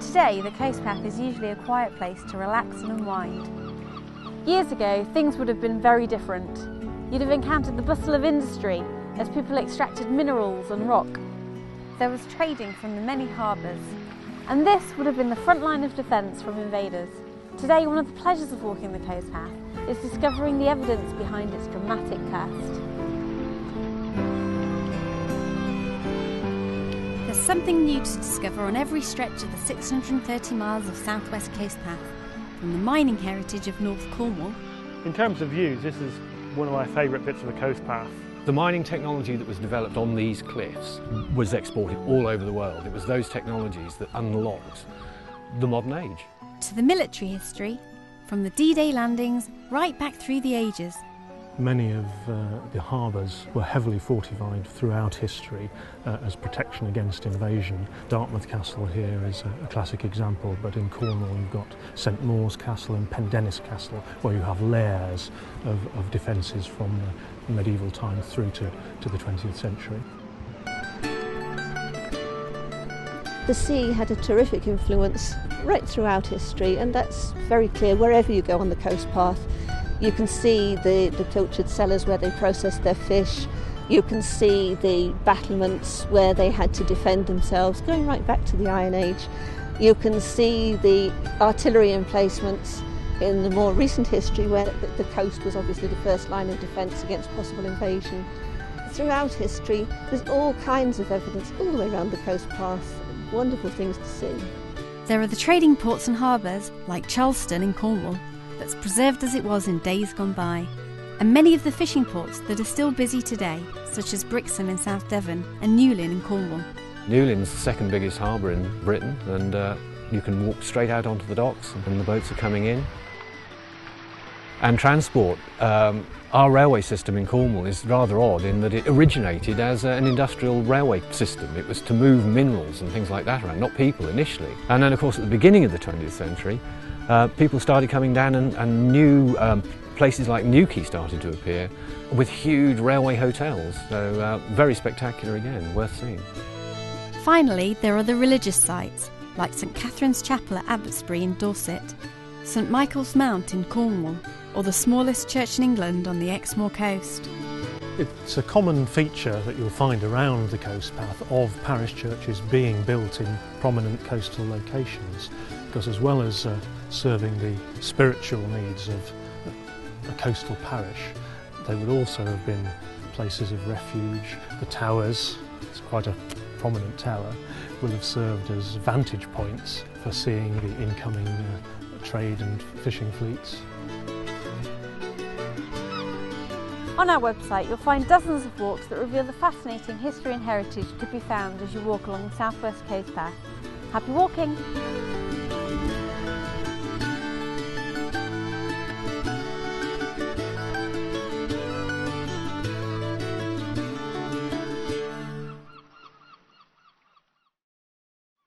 Today, the coast path is usually a quiet place to relax and unwind. Years ago, things would have been very different. You'd have encountered the bustle of industry as people extracted minerals and rock. There was trading from the many harbours, and this would have been the front line of defence from invaders. Today, one of the pleasures of walking the coast path is discovering the evidence behind its dramatic past. There's something new to discover on every stretch of the 630 miles of southwest coast path, from the mining heritage of North Cornwall. In terms of views, this is one of my favourite bits of the coast path. The mining technology that was developed on these cliffs was exported all over the world. It was those technologies that unlocked the modern age. To the military history, from the D-Day landings right back through the ages. Many of the harbours were heavily fortified throughout history as protection against invasion. Dartmouth Castle here is a classic example, but in Cornwall you've got St Maur's Castle and Pendennis Castle, where you have layers of defences from the medieval time through to the 20th century. The sea had a terrific influence right throughout history, and that's very clear wherever you go on the coast path. You can see the pilchard cellars where they processed their fish. You can see the battlements where they had to defend themselves, going right back to the Iron Age. You can see the artillery emplacements in the more recent history, where the coast was obviously the first line of defence against possible invasion. Throughout history, there's all kinds of evidence all the way around the coast path. Wonderful things to see. There are the trading ports and harbours, like Charleston in Cornwall, that's preserved as it was in days gone by, and many of the fishing ports that are still busy today, such as Brixham in South Devon and Newlyn in Cornwall. Newlyn's the second biggest harbour in Britain, and you can walk straight out onto the docks and the boats are coming in. And transport, our railway system in Cornwall is rather odd in that it originated as an industrial railway system. It was to move minerals and things like that around, not people initially. And then of course at the beginning of the 20th century, people started coming down and new places like Newquay started to appear with huge railway hotels. So very spectacular again, worth seeing. Finally, there are the religious sites, like St Catherine's Chapel at Abbotsbury in Dorset, St Michael's Mount in Cornwall, or the smallest church in England on the Exmoor coast. It's a common feature that you'll find around the coast path of parish churches being built in prominent coastal locations, because as well as serving the spiritual needs of a coastal parish, they would also have been places of refuge. The towers, it's quite a prominent tower, will have served as vantage points for seeing the incoming trade and fishing fleets. On our website, you'll find dozens of walks that reveal the fascinating history and heritage to be found as you walk along the southwest coast path. Happy walking!